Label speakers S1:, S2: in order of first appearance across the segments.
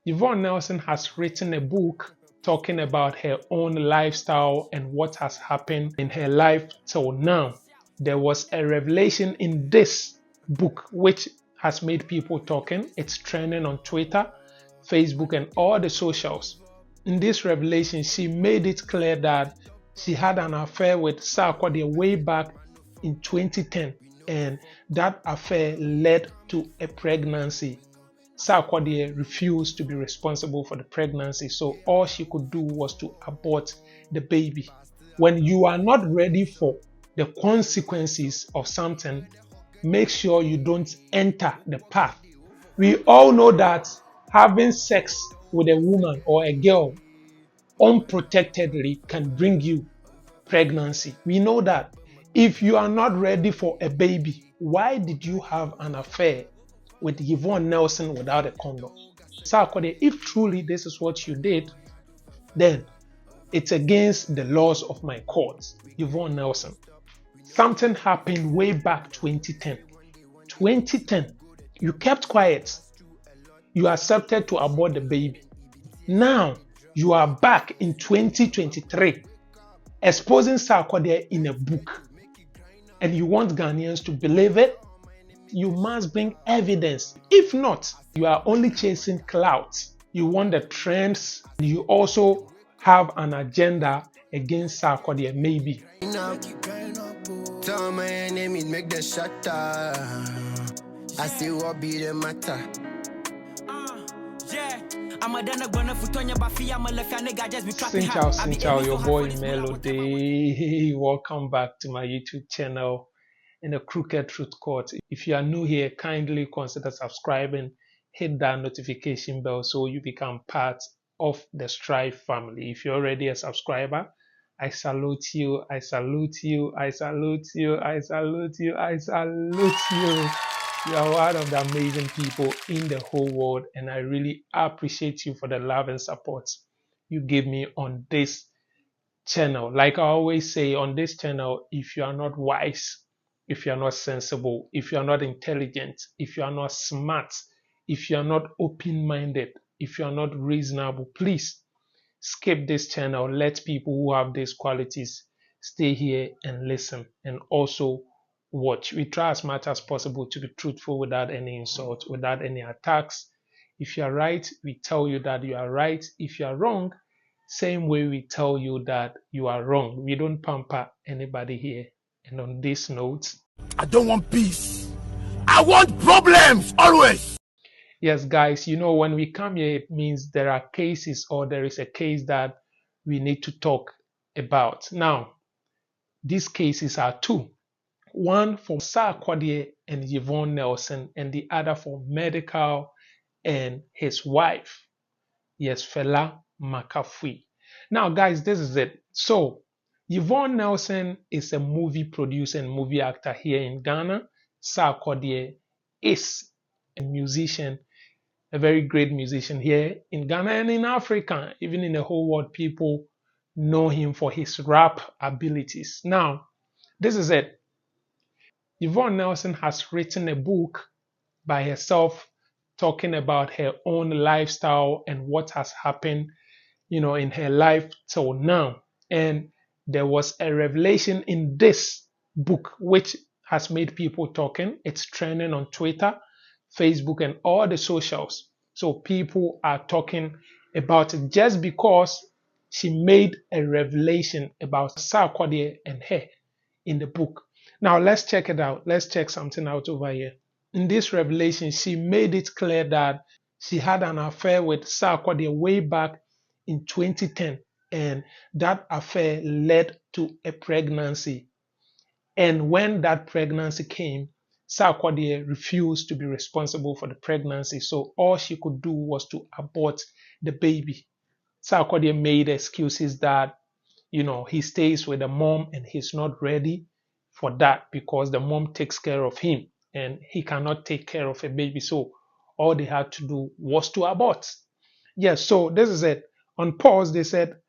S1: Yvonne Nelson has written a book talking about her own lifestyle and what has happened in her life till now. There was a revelation in this book which has made people talking. It's trending on Twitter, Facebook, and all the socials. In this revelation, she made it clear that she had an affair with Sarkodie way back in 2010, and that affair led to a pregnancy. Sarkodie refused to be responsible for the pregnancy, so all she could do was to abort the baby. When you are not ready for the consequences of something, make sure you don't enter the path. We all know that having sex with a woman or a girl unprotectedly can bring you pregnancy. We know that. If you are not ready for a baby, why did you have an affair with Yvonne Nelson without a condom? Sarkodie, if truly this is what you did, then it's against the laws of my court. Yvonne Nelson. Something happened way back 2010. 2010, you kept quiet. You accepted to abort the baby. Now, you are back in 2023, exposing Sarkodie in a book. And you want Ghanaians to believe it? You must bring evidence. If not, you are only chasing clout. You want the trends. You also have an agenda against Sarkodie, maybe.
S2: Tell my enemies make the shutter. I see what be the matter.
S1: Xin chào, your boy Melody. Welcome back to my YouTube channel in the Crooked Truth Court. If you are new here, kindly consider subscribing, hit that notification bell so you become part of the Strive family. If you're already a subscriber, I salute you, I salute you, I salute you, I salute you, I salute you. You are one of the amazing people in the whole world, and I really appreciate you for the love and support you give me on this channel. Like I always say on this channel, if you are not wise, if you are not sensible, if you are not intelligent, if you are not smart, if you are not open-minded, if you are not reasonable, please skip this channel. Let people who have these qualities stay here and listen, and also watch. We try as much as possible to be truthful without any insult, without any attacks. If you are right, we tell you that you are right. If you are wrong, same way we tell you that you are wrong. We don't pamper anybody here. And on this note,
S3: I don't want peace. I want problems always.
S1: Yes, guys, you know, when we come here, it means there are cases, or there is a case that we need to talk about. Now, these cases are two. One for Sarkodie and Yvonne Nelson, and the other for Medikal and his wife. Yes, Fela McAfee. Now, guys, this is it. So, Yvonne Nelson is a movie producer and movie actor here in Ghana. Sarkodie is a musician, a very great musician here in Ghana and in Africa. Even in the whole world, people know him for his rap abilities. Now, this is it. Yvonne Nelson has written a book by herself talking about her own lifestyle and what has happened, in her life till now. And there was a revelation in this book which has made people talking. It's trending on Twitter, Facebook, and all the socials. So people are talking about it just because she made a revelation about Sarkodie and her in the book. Now let's check it out. Let's check something out over here. In this revelation, she made it clear that she had an affair with Sarkodie way back in 2010, and that affair led to a pregnancy. And when that pregnancy came, Sarkodie refused to be responsible for the pregnancy, so all she could do was to abort the baby. Sarkodie made excuses that, he stays with the mom and he's not ready for that because the mom takes care of him and he cannot take care of a baby. So all they had to do was to abort. Yes, so this is it. On pause, they said,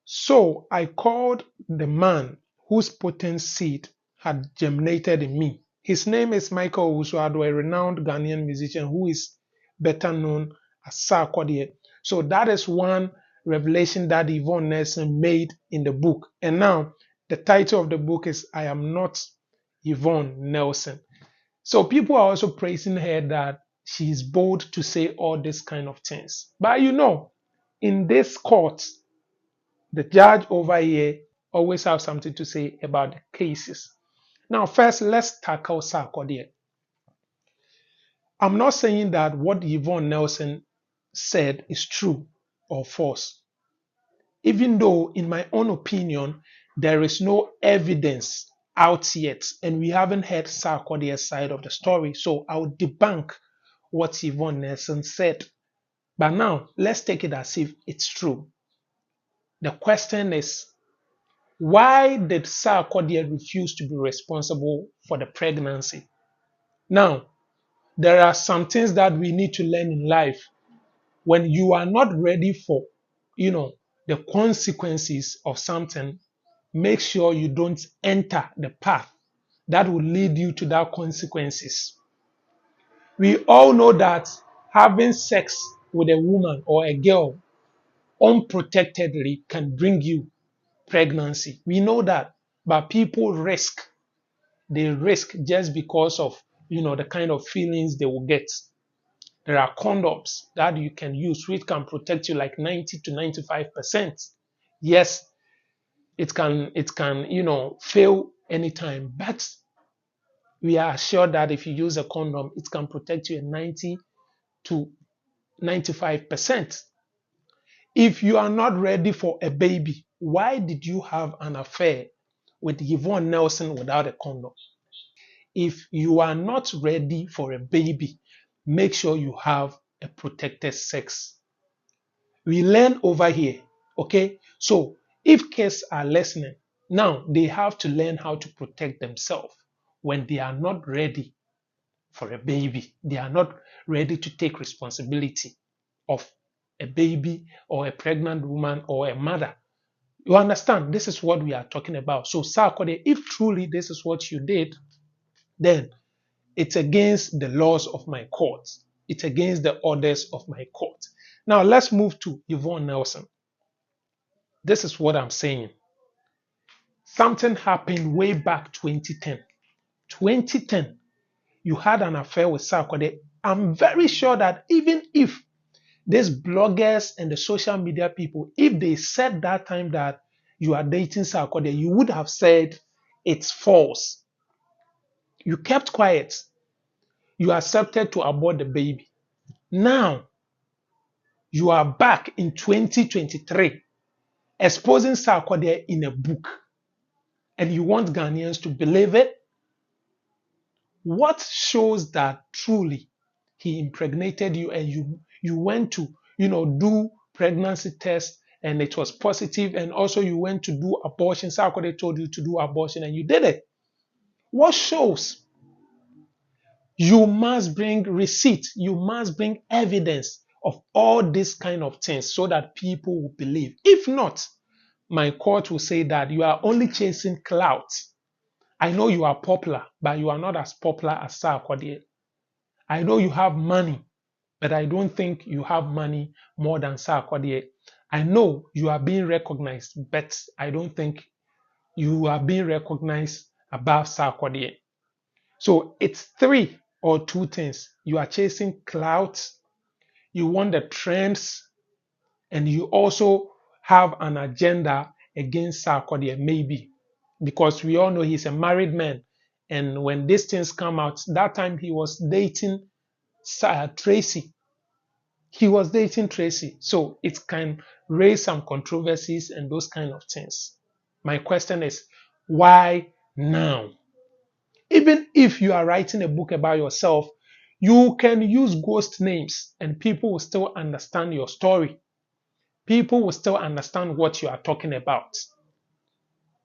S1: so I called the man whose potent seed had germinated in me. His name is Michael Owusu-Addo, a renowned Ghanaian musician who is better known as Sarkodie. So that is one revelation that Yvonne Nelson made in the book. And now the title of the book is I Am Not Yvonne Nelson. So people are also praising her that she's bold to say all these kind of things. But in this court, the judge over here always have something to say about the cases. Now, first, let's tackle Sarkodie. I'm not saying that what Yvonne Nelson said is true or false, even though, in my own opinion, there is no evidence out yet, and we haven't heard Sarkodie's side of the story. So I'll debunk what Yvonne Nelson said. But now, let's take it as if it's true. The question is, why did Sarkodie refuse to be responsible for the pregnancy? Now, there are some things that we need to learn in life. When you are not ready for, the consequences of something, make sure you don't enter the path that will lead you to that consequences. We all know that having sex with a woman or a girl unprotectedly can bring you pregnancy. We know that, but people risk. They risk just because of the kind of feelings they will get. There are condoms that you can use which can protect you like 90 to 95%. Yes, it can fail anytime, but we are sure that if you use a condom, it can protect you at 90 to 95%. If you are not ready for a baby, why did you have an affair with Yvonne Nelson without a condom? If you are not ready for a baby, make sure you have a protected sex. We learn over here, okay? So if kids are listening, now they have to learn how to protect themselves when they are not ready for a baby. They are not ready to take responsibility of a baby or a pregnant woman or a mother. You understand? This is what we are talking about. So Sarkodie, if truly this is what you did, then it's against the laws of my court. It's against the orders of my court. Now let's move to Yvonne Nelson. This is what I'm saying. Something happened way back 2010. 2010, you had an affair with Sarkodie. I'm very sure that even if these bloggers and the social media people, if they said that time that you are dating Sarkodie, you would have said it's false. You kept quiet. You accepted to abort the baby. Now, you are back in 2023 exposing Sarkodie in a book, and you want Ghanaians to believe it? What shows that truly he impregnated you and you went to do pregnancy tests and it was positive, and also you went to do abortion? Sarkodie told you to do abortion and you did it. What shows? You must bring receipt. You must bring evidence of all these kind of things so that people will believe. If not, my court will say that you are only chasing clout. I know you are popular, but you are not as popular as Sarkodie. I know you have money, but I don't think you have money more than Sarkodie. I know you are being recognized, but I don't think you are being recognized above Sarkodie. So it's three or two things. You are chasing clouds, you want the trends, and you also have an agenda against Sarkodie, maybe, because we all know he's a married man. And when these things come out, that time he was dating Tracy. He was dating Tracy. So it can raise some controversies and those kind of things. My question is, why now? Even if you are writing a book about yourself, you can use ghost names and people will still understand your story. People will still understand what you are talking about.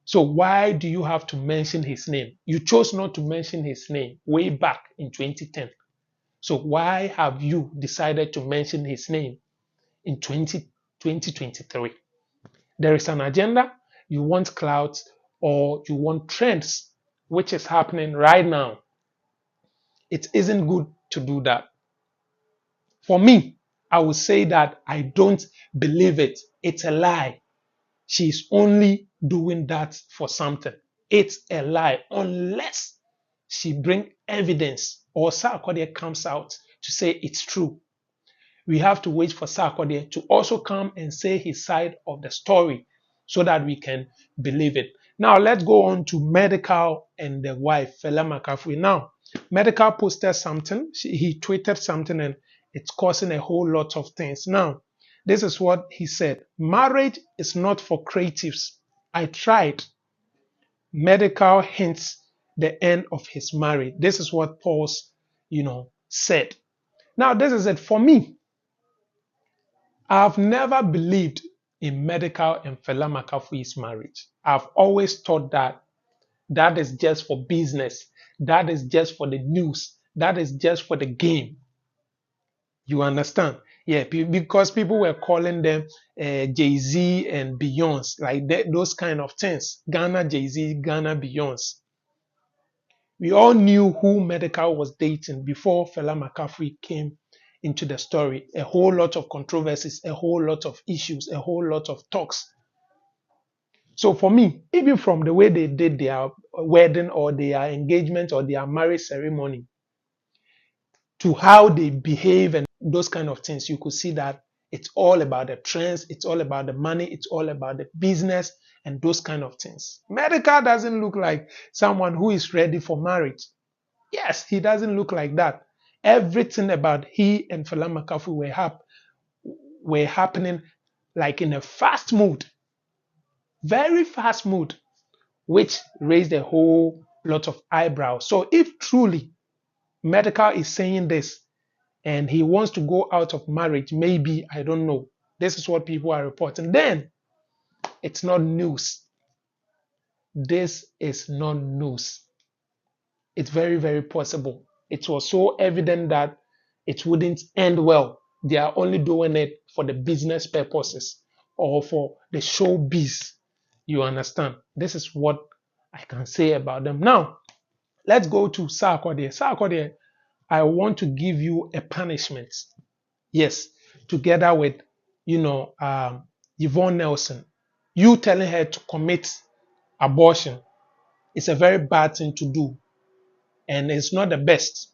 S1: So why do you have to mention his name? You chose not to mention his name way back in 2010. So why have you decided to mention his name in 2023? There is an agenda. You want clouds or you want trends, which is happening right now. It isn't good to do that. For me, I would say that I don't believe it. It's a lie. She's only doing that for something. It's a lie unless she bring evidence or Sarkodie comes out to say it's true. We have to wait for Sarkodie to also come and say his side of the story so that we can believe it. Now let's go on to Medikal and the wife, Fela McAfee. Now, Medikal posted something. He tweeted something and it's causing a whole lot of things. Now, this is what he said. Marriage is not for creatives. I tried. Medikal hints the end of his marriage. This is what Paul's, said. Now, this is it for me. I've never believed in Medikal and Fela McAfee's marriage. I've always thought that that is just for business. That is just for the news. That is just for the game. You understand? Yeah, because people were calling them Jay-Z and Beyonce, like those kind of things. Ghana Jay-Z, Ghana Beyonce. We all knew who Medikal was dating before Fela McAfee came into the story. A whole lot of controversies, a whole lot of issues, a whole lot of talks. So for me, even from the way they did their wedding or their engagement or their marriage ceremony to how they behave and those kind of things, you could see that it's all about the trends, it's all about the money, it's all about the business and those kind of things. Medikal doesn't look like someone who is ready for marriage. Yes, he doesn't look like that. Everything about he and Fela McAfee were happening like in a fast mood, very fast mood, which raised a whole lot of eyebrows. So if truly Medikal is saying this and he wants to go out of marriage, maybe, I don't know. This is what people are reporting. Then it's not news. This is not news. It's very, very possible. It was so evident that it wouldn't end well. They are only doing it for the business purposes or for the showbiz. You understand? This is what I can say about them. Now, let's go to Sarkodie. Sarkodie, I want to give you a punishment. Yes, together with, Yvonne Nelson. You telling her to commit abortion is a very bad thing to do. And it's not the best.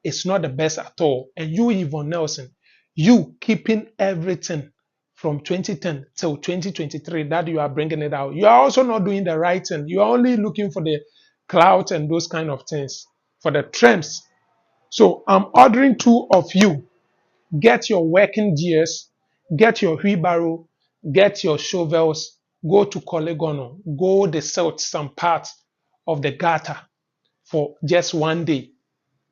S1: It's not the best at all. And you, Yvonne Nelson, you keeping everything from 2010 till 2023 that you are bringing it out. You are also not doing the right thing. You are only looking for the clout and those kind of things, for the trends. So I'm ordering two of you. Get your working gears, get your wheelbarrow, get your shovels, go to Kolegono, go silt some parts of the gutter for just one day.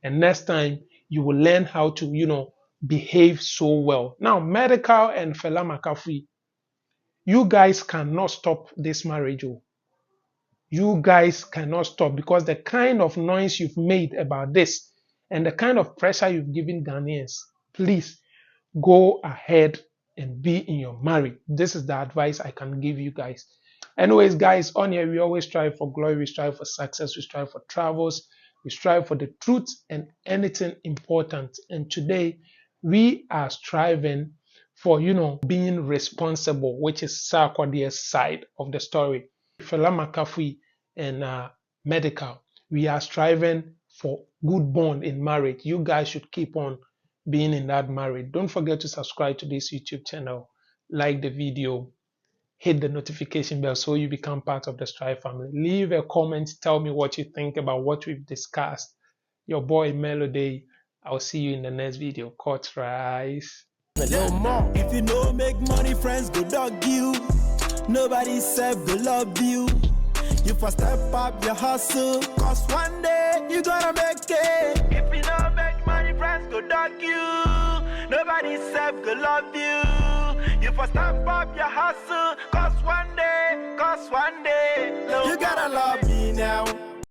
S1: And next time you will learn how to, behave so well. Now, Medikal and Fela McAfee, you guys cannot stop this marriage. You guys cannot stop because the kind of noise you've made about this and the kind of pressure you've given Ghanaians, please go ahead and be in your marriage. This is the advice I can give you guys. Anyways, guys, on here, we always strive for glory, we strive for success, we strive for travels, we strive for the truth and anything important. And today, we are striving for, being responsible, which is Sarkodie's side of the story. Fela McAfee and Medikal, we are striving for good bond in marriage. You guys should keep on being in that marriage. Don't forget to subscribe to this YouTube channel, like the video, hit the notification bell so you become part of the Strive family. Leave a comment, tell me what you think about what we've discussed. Your boy Melody. I'll see you in the next video. Cut rice.
S2: No more. If you know make money, friends go dog you. Nobody said go love you. You first step up your hustle, cause one day you gonna make it. If you don't make money, friends go dog you. Nobody said go love you. You first step up your hustle, cause one day, you gotta love me now.